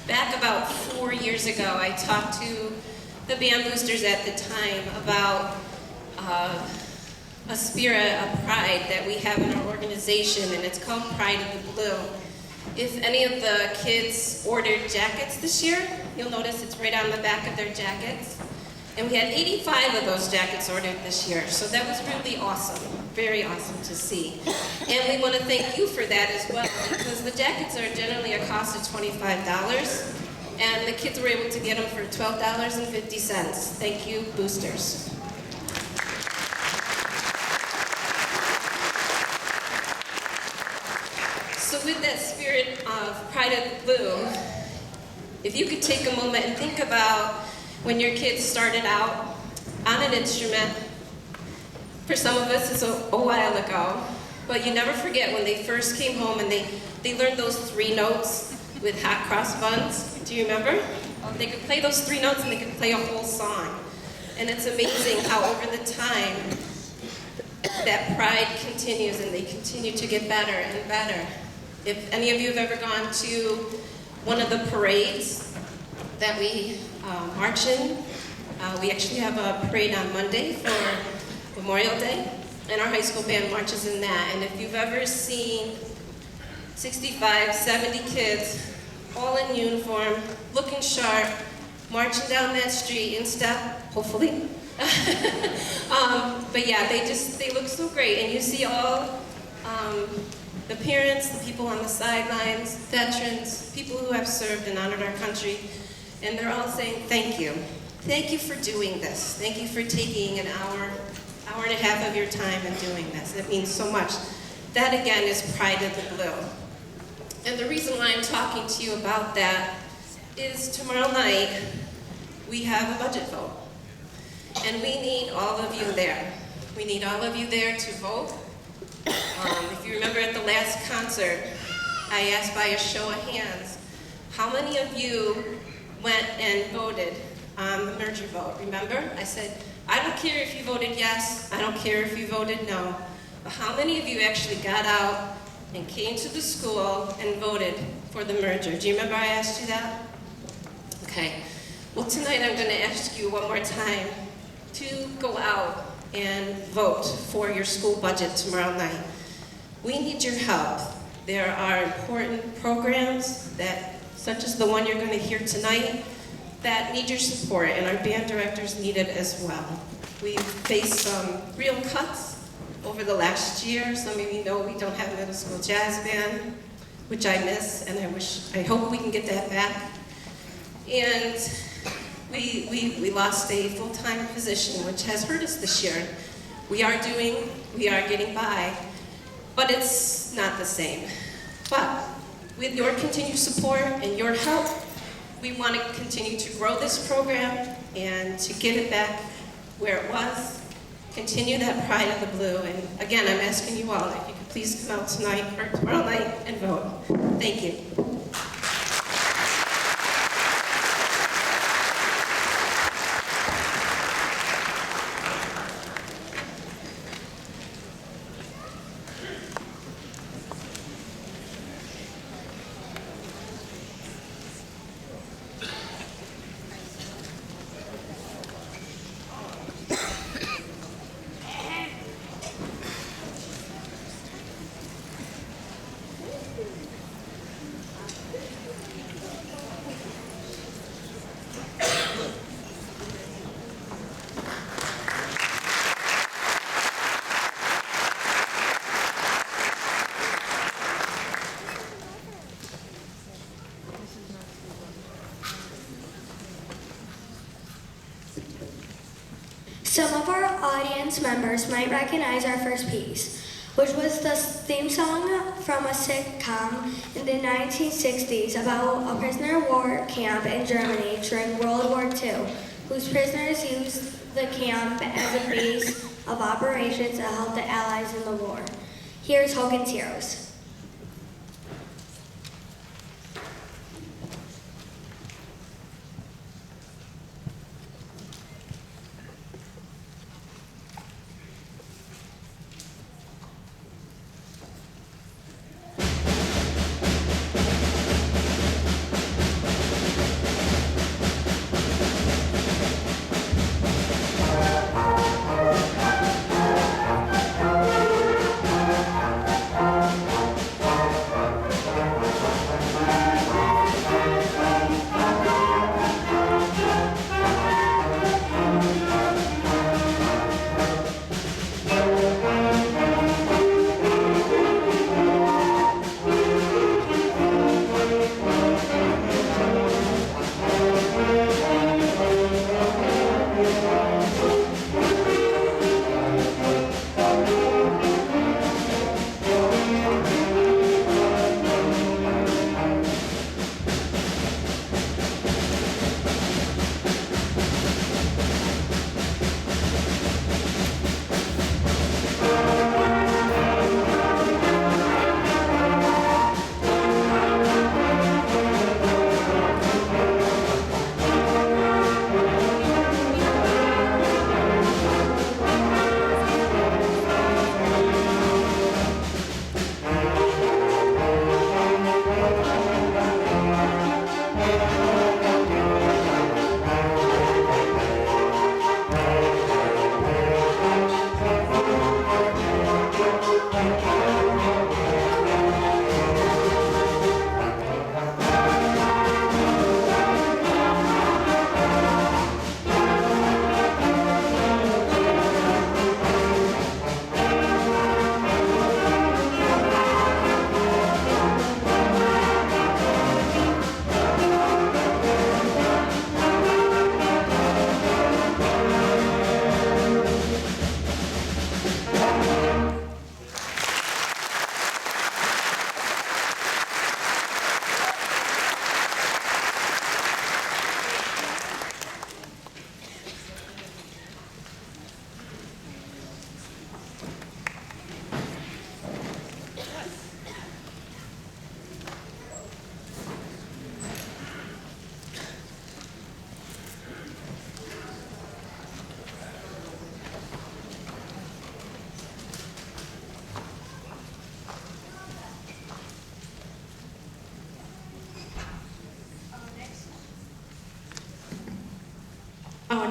Back about 4 years ago, I talked to the band boosters at the time about a spirit of pride that we have in our organization, and it's called Pride of the Blue. If any of the kids ordered jackets this year, you'll notice it's right on the back of their jackets. And we had 85 of those jackets ordered this year, so that was really awesome, very awesome to see. And we want to thank you for that as well, because the jackets are generally a cost of $25, and the kids were able to get them for $12.50. Thank you, boosters. So with that spirit of Pride of the Blue, if you could take a moment and think about when your kids started out on an instrument. For some of us, it's a while ago, but you never forget when they first came home and they learned those 3 notes with hot cross buns. Do you remember? They could play those 3 notes and they could play a whole song. And it's amazing how over the time that pride continues and they continue to get better and better. If any of you have ever gone to one of the parades that we march in, we actually have a parade on Monday for Memorial Day, and our high school band marches in that. And if you've ever seen 65, 70 kids all in uniform, looking sharp, marching down that street in step, hopefully. But yeah, they look so great, and you see all the parents, the people on the sidelines, veterans, people who have served and honored our country, and they're all saying thank you. Thank you for doing this. Thank you for taking an hour and a half of your time and doing this. It means so much. That again is Pride of the Blue. And the reason why I'm talking to you about that is tomorrow night we have a budget vote. And we need all of you there. We need all of you there to vote. If you remember at the last concert, I asked by a show of hands, how many of you went and voted on the merger vote? Remember? I said, I don't care if you voted yes, I don't care if you voted no, but how many of you actually got out and came to the school and voted for the merger? Do you remember I asked you that? Okay. Well, tonight I'm going to ask you one more time to go out and vote for your school budget tomorrow night. We need your help. There are important programs such as the one you're going to hear tonight, that need your support, and our band directors need it as well. We've faced some real cuts over the last year. Some of you know we don't have a middle school jazz band, which I miss, and I hope we can get that back. And we lost a full-time position, which has hurt us this year. We are getting by, but it's not the same. But with your continued support and your help, we want to continue to grow this program and to get it back where it was, continue that Pride of the Blue. And again, I'm asking you all if you could please come out tonight or tomorrow night and vote. Thank you. Some of our audience members might recognize our first piece, which was the theme song from a sitcom in the 1960s about a prisoner of war camp in Germany during World War II, whose prisoners used the camp as a base of operations to help the Allies in the war. Here's Hogan's Heroes.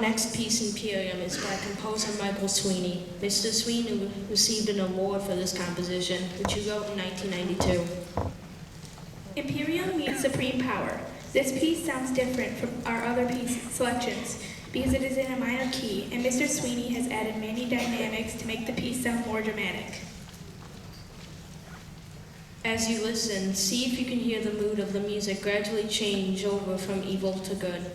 next piece, Imperium, is by composer Michael Sweeney. Mr. Sweeney received an award for this composition, which he wrote in 1992. Imperium means supreme power. This piece sounds different from our other piece selections because it is in a minor key, and Mr. Sweeney has added many dynamics to make the piece sound more dramatic. As you listen, see if you can hear the mood of the music gradually change over from evil to good.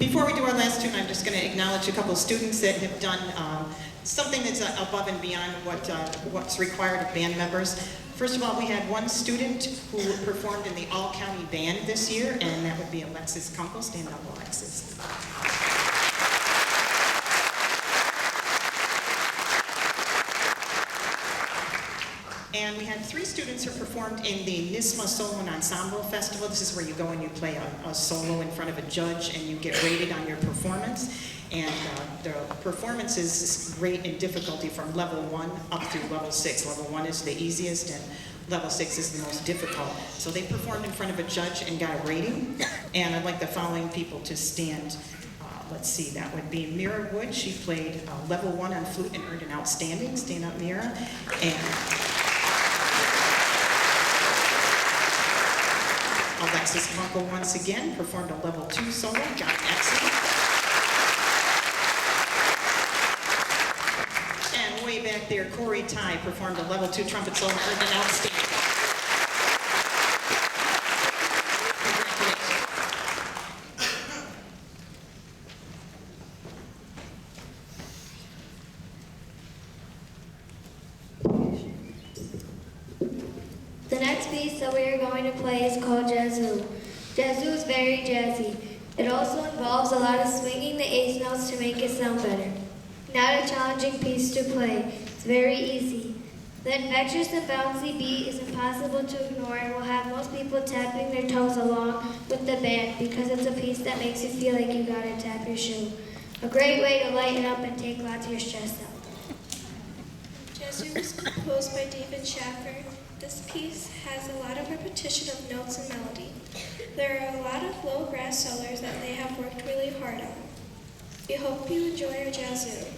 Before we do our last tune, I'm just going to acknowledge a couple of students that have done something that's above and beyond what's required of band members. First of all, we had one student who performed in the all-county band this year, and that would be Alexis Kunkel. Stand up, Alexis. And we had 3 students who performed in the NISMA Solo and Ensemble Festival. This is where you go and you play a solo in front of a judge and you get rated on your performance. And the performances rate in difficulty from level 1 up through level 6. Level 1 is the easiest and level 6 is the most difficult. So they performed in front of a judge and got a rating. And I'd like the following people to stand. Let's see, that would be Mira Wood. She played level 1 on flute and earned an outstanding. Stand up, Mira. And Alexis Kunkel once again performed a level 2 solo, got an excellent. And way back there, Corey Ty performed a level 2 trumpet solo, earned an outstanding. The next piece that we are going to play is called Jazoo. Jazoo is very jazzy. It also involves a lot of swinging the eighth notes to make it sound better. Not a challenging piece to play. It's very easy. The infectious and bouncy beat is impossible to ignore and will have most people tapping their toes along with the band because it's a piece that makes you feel like you gotta tap your shoe. A great way to lighten up and take lots of your stress out. Jazoo was composed by David Schaffer. This piece has a lot of repetition of notes and melody. There are a lot of low brass solos that they have worked really hard on. We hope you enjoy our Jazoo.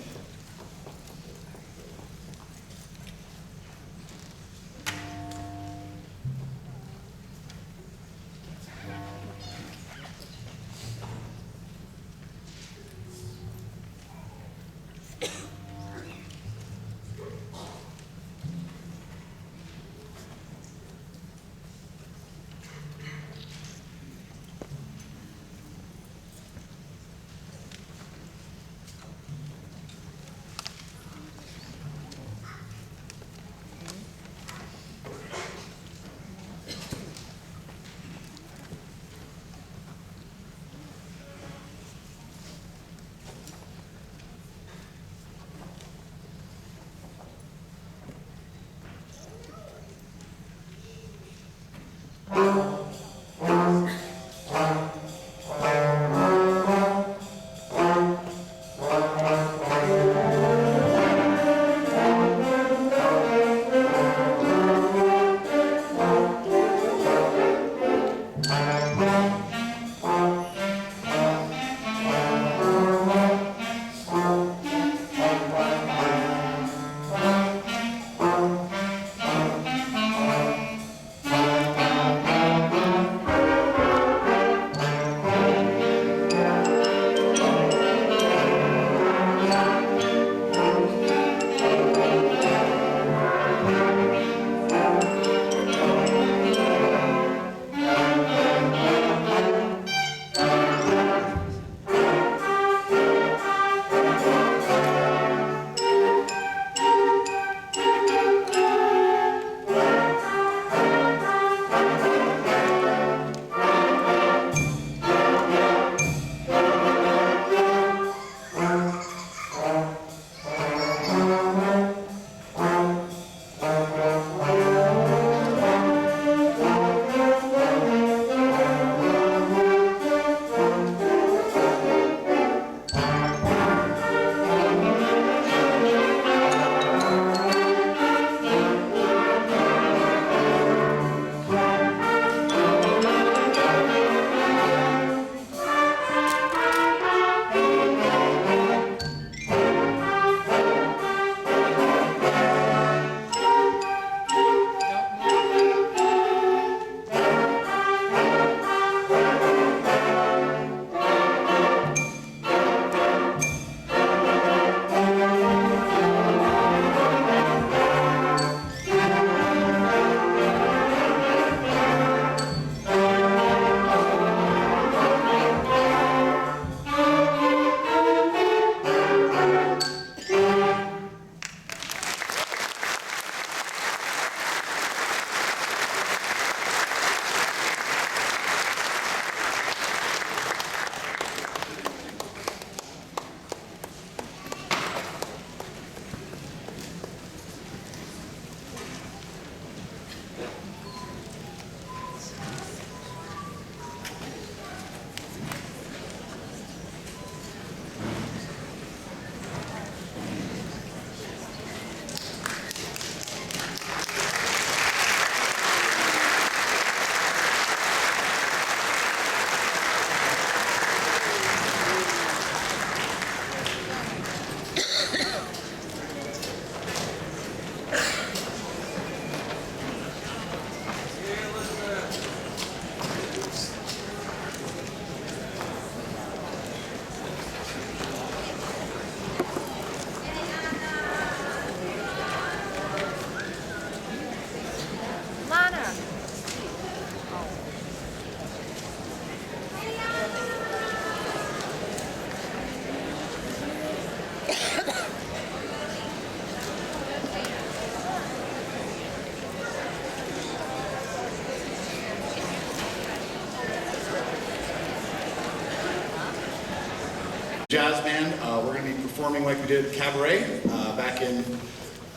jazz band. We're going to be performing like we did Cabaret back in,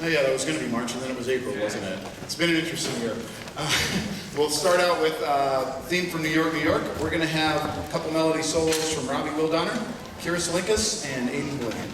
oh yeah, that was going to be March and then it was April, wasn't it? It's been an interesting year. We'll start out with theme from New York, New York. We're going to have a couple melody solos from Robbie Wildonner, Kira Salinkas, and Aiden Bland.